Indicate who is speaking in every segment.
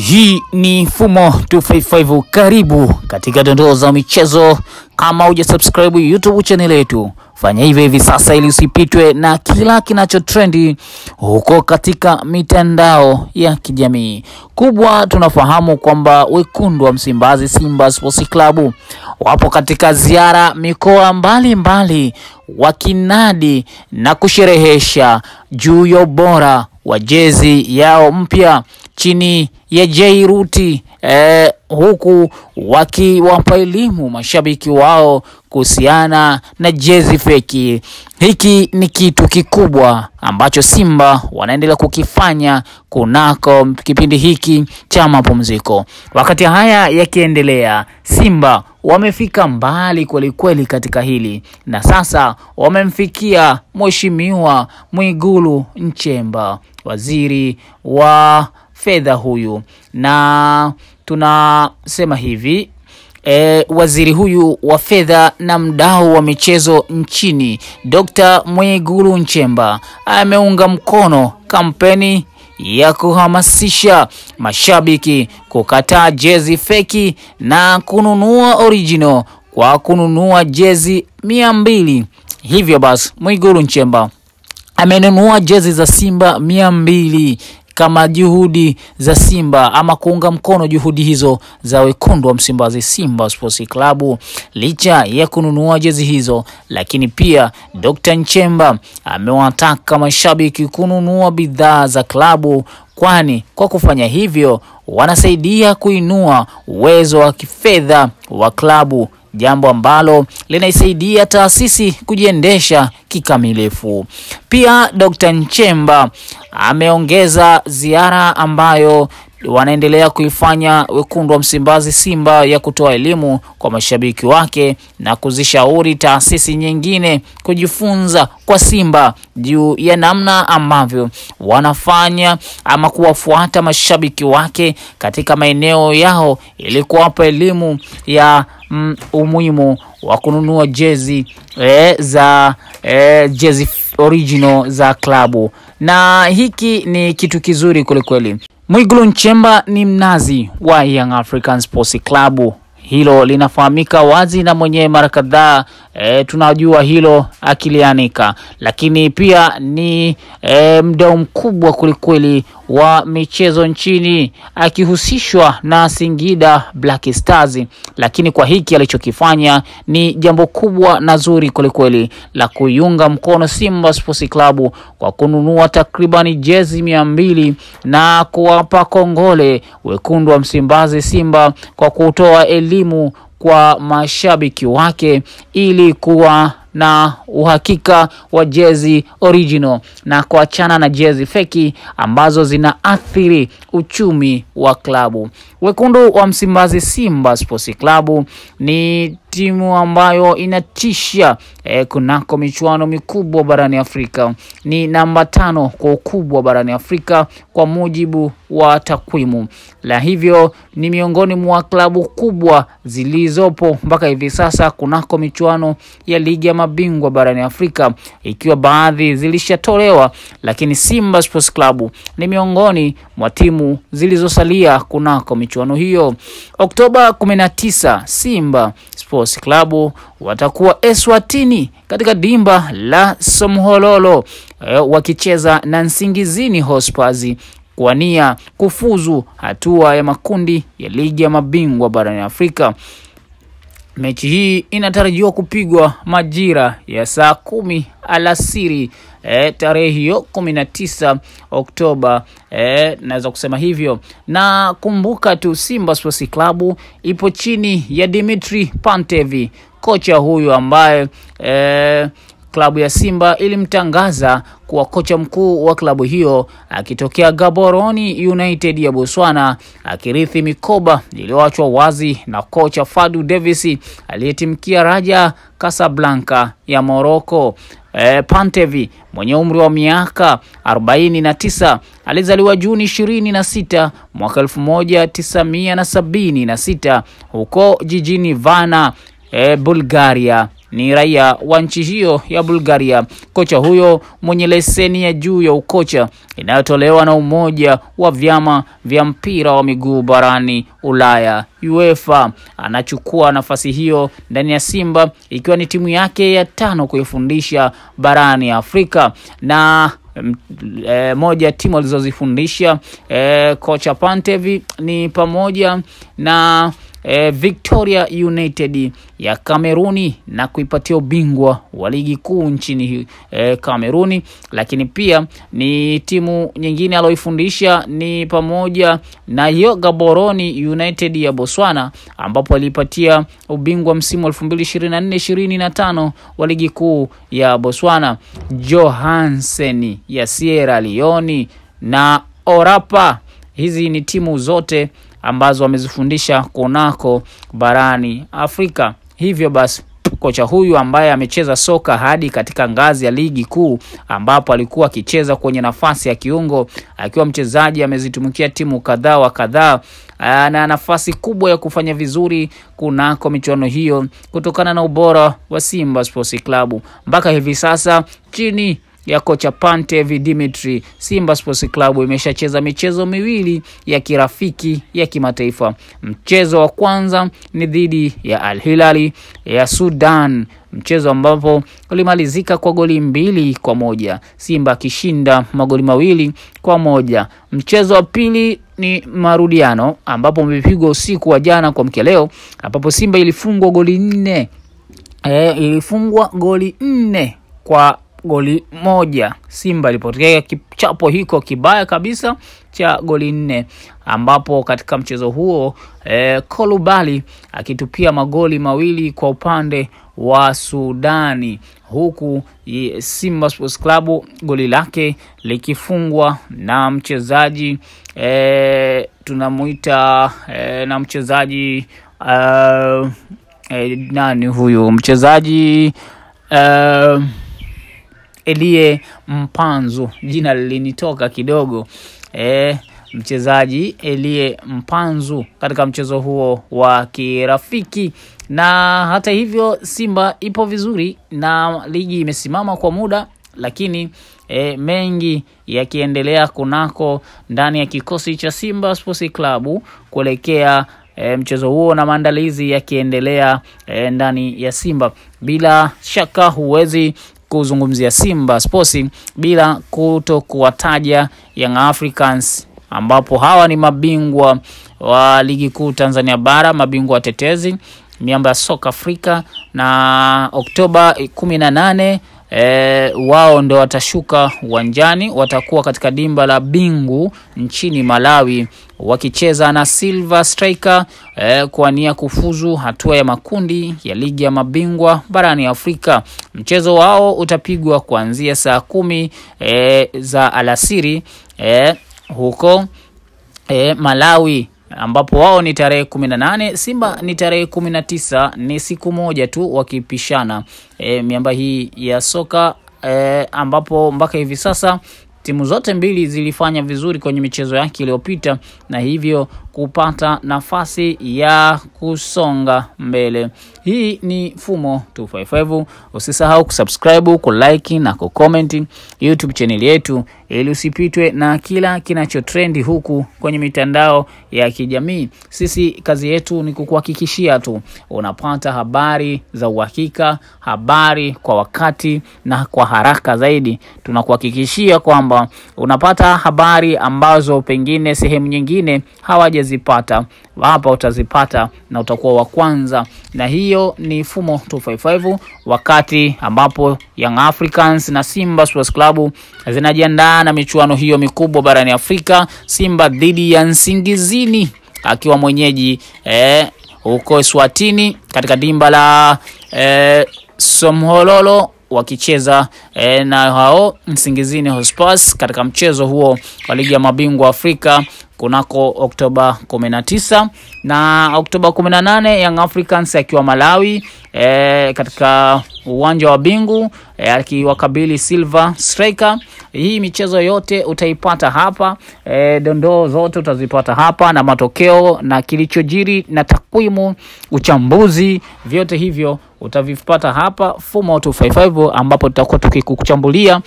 Speaker 1: Hii ni Fumo 255. Karibu katika dondoo za michezo. Kama hujasubscribe YouTube channel yetu, fanya hivyo hivi sasa ili usipitwe na kila kinachotrendi huko katika mitandao ya kijamii. Kubwa, tunafahamu kwamba wekundu wa Msimbazi Simba Sports Club wapo katika ziara mikoa mbalimbali, wakinadi na kusherehesha juu ya ubora wa jezi yao mpya chini ya Jairuti, huku wakiwapa elimu mashabiki wao kuhusiana na jezi feki. Hiki ni kitu kikubwa ambacho Simba wanaendelea kukifanya kunako kipindi hiki cha mapumziko. Wakati haya yakiendelea, Simba wamefika mbali kweli katika hili, na sasa wamemfikia Mheshimiwa Mwigulu Nchemba, waziri wa fedha huyu, na tunasema hivi waziri huyu wa fedha na mdau wa michezo nchini, Dr. Mwigulu Nchemba, ameunga mkono kampeni ya kuhamasisha mashabiki kukataa jezi feki na kununua original kwa kununua jezi 200. Hivyo basi Mwigulu Nchemba amenunua jezi za Simba 200 kama juhudi za Simba, ama kuunga mkono juhudi hizo za wekundu wa Msimbazi Simba Sports Club. Licha ya kununua jezi hizo, lakini pia Dr. Nchemba amewataka mashabiki kununua bidhaa za klabu, kwani kwa kufanya hivyo wanasaidia kuinua uwezo wa kifedha wa klabu, jambo ambalo linaisaidia taasisi kujiendesha kikamilifu. Pia Dr. Nchemba ameongeza ziara ambayo wanaendelea kuifanya wekundu wa Msimbazi Simba ya kutoa elimu kwa mashabiki wake na kuzishauri taasisi nyingine kujifunza kwa Simba juu ya namna ambavyo wanafanya ama kuwafuata mashabiki wake katika maeneo yao, ili kuwapa elimu ya umuhimu wa kununua jezi jezi original za klabu. Na hiki ni kitu kizuri kweli. Mwigulu Nchemba ni mnazi wa Young African Sports Club. Hilo linafahamika wazi na mwenye mara kadhaa tunajua hilo akilianika, lakini pia ni mdau mkubwa kweli wa michezo nchini, akihusishwa na Singida Black Stars. Lakini kwa hiki alichokifanya ni jambo kubwa na zuri kweli la kuiunga mkono Simba Sports Club kwa kununua takribani jezi 200 na kuwapa kongole wekundu wa Msimbazi Simba kwa kutoa elimu kwa mashabiki wake ili kuwa na uhakika wa jezi original na kuachana na jezi feki ambazo zinaathiri uchumi wa klabu. Wekundu wa Msimbazi Simba Sports Club ni timu ambayo inatisha kunako michuano mikubwa barani Afrika. Ni namba 5 kwa ukubwa barani Afrika kwa mujibu wa takwimu. La hivyo ni miongoni mwa klabu kubwa zilizopo mpaka hivi sasa kunako michuano ya ligi ya mabingwa barani Afrika, ikiwa baadhi zilishatolewa, lakini Simba Sports Club ni miongoni mwa timu zilizosalia kunako michuano hiyo. Oktoba 19, Simba Sports Club watakuwa Eswatini katika dimba la Somhololo wakicheza na Nsingizini Hotspurs kuwania kufuzu hatua ya makundi ya ligi ya mabingwa barani Afrika. Mechi hii inatarajiwa kupigwa majira ya saa 10 alasiri tarehe hiyo 19 Oktoba, naweza kusema hivyo. Na kumbuka tu Simba Sports Club ipo chini ya Dimitri Pantev, kocha huyu ambaye klabu ya Simba ilimtangaza kuwa kocha mkuu wa klabu hiyo akitokea Gaborone United ya Botswana, akirithi mikoba iliyoachwa wazi na kocha Fadlu Davis aliyetimkia Raja Casablanca ya Morocco. Pantev mwenye umri wa miaka 49 alizaliwa Juni 26 mwaka 1976 huko jijini Varna, Bulgaria. ni raia wa nchi hiyo ya Bulgaria. Kocha huyo mwenye leseni ya juu ya ukocha inayotolewa na umoja wa vyama vya mpira wa miguu barani Ulaya UEFA anachukua nafasi hiyo ndani ya Simba, ikiwa ni timu yake ya 5 kuifundisha barani Afrika. Na moja timu alizozifundisha kocha Pantev ni pamoja na Victoria United ya Kameruni na kuipatia ubingwa wa ligi kuu nchini Kameruni. Lakini pia ni timu nyingine aloifundisha ni pamoja na Gaborone United ya Botswana, ambapo alipatia ubingwa msimu 2024-2025 wa ligi kuu ya Botswana. Johansen ya Sierra Leone na Orapa, hizi ni timu zote ambazo wamezifundisha kunako barani Afrika. Hivyo basi kocha huyu ambaye amecheza soka hadi katika ngazi ya ligi kuu, ambapo alikuwa akicheza kwenye nafasi ya kiungo, akiwa mchezaji amezitumikia timu kadhaa wa kadhaa, na nafasi kubwa ya kufanya vizuri kunako michuano hiyo kutokana na ubora wa Simba Sports Club. Mpaka hivi sasa chini ya kocha Pantev Dimitri, Simba Sports Club imeshacheza michezo miwili ya kirafiki ya kimataifa. Mchezo wa kwanza ni dhidi ya Al Hilal ya Sudan, mchezo ambapo ulimalizika kwa goli 2-1, Simba kishinda magoli 2-1. Mchezo wa pili ni marudiano ambapo umepigwa usiku wa jana kwa mkeleo, ambapo Simba ilifungwa goli 4. Ilifungwa goli 4 kwa goli 1. Simba ilipoteza kichapo hiko kibaya kabisa cha goli 4, ambapo katika mchezo huo Kolubali akitupia magoli 2 kwa upande wa Sudani, huku Simba Sports Club goli lake likifungwa na mchezaji tunamuita na mchezaji nani huyu mchezaji Elie Mpanzu, jina lilinitoka kidogo. Mchezaji Elie Mpanzu katika mchezo huo wa kirafiki. Na hata hivyo Simba ipo vizuri na ligi imesimama kwa muda, lakini mengi yakiendelea kunako ndani ya kikosi cha Simba Sports Club kuelekea mchezo huo, na maandalizi yakiendelea ndani ya Simba. Bila shaka huwezi kuzungumzia Simba Sports bila kuwataja Young Africans, ambapo hawa ni mabingwa wa ligi kuu Tanzania bara, mabingwa watetezi, miamba ya soka Afrika. Na Oktoba 18 wao ndio watashuka uwanjani, watakuwa katika dimba la Bingu nchini Malawi wakicheza na Silver Striker kwa nia kufuzu hatua ya makundi ya ligi ya mabingwa barani Afrika. Mchezo wao utapigwa kuanzia saa 10 za alasiri huko Malawi, ambapo wao ni tarehe 18, Simba ni tarehe 19, ni siku moja tu wakipishana miamba hii ya soka, ambapo mpaka hivi sasa timu zote mbili zilifanya vizuri kwenye michezo yake iliyopita, na hivyo kupata nafasi ya kusonga mbele. Hii ni Fumo 255. Usisahau kusubscribe, kulike na kucomment YouTube channel yetu ili usipitwe na kila kinachotrendi huku kwenye mitandao ya kijamii. Sisi kazi yetu ni kukuhakikishia tu unapata habari za uhakika, habari kwa wakati na kwa haraka zaidi. Tunakuhakikishia kwamba unapata habari ambazo pengine sehemu nyingine hawajazipata, hapa utazipata na utakuwa wa kwanza. Na hiyo ni Fumo 255, wakati ambapo Young Africans na Simba Sports Club zinajiandaa na michuano hiyo mikubwa barani Afrika. Simba dhidi ya Nsingizini akiwa mwenyeji huko Eswatini katika dimba la Somhololo, wakicheza na hao Nsingizini Hotspurs katika mchezo huo wa ligi ya mabingwa Afrika kunako Oktoba 19. Na Oktoba 18 Young Africans akiwa Malawi katika uwanja wa Bingu akiwakabili Silver Striker. Hii michezo yote utaipata hapa, dondoo zote utazipata hapa, na matokeo na kilichojiri na takwimu, uchambuzi, vyote hivyo utavipata hapa Fumo 255, ambapo tutakuwa tukikuchambulia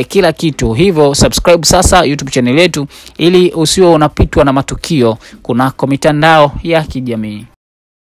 Speaker 1: kila kitu. Hivyo subscribe sasa YouTube channel yetu ili usiwe unapitwa na matukio kunako mitandao ya kijamii.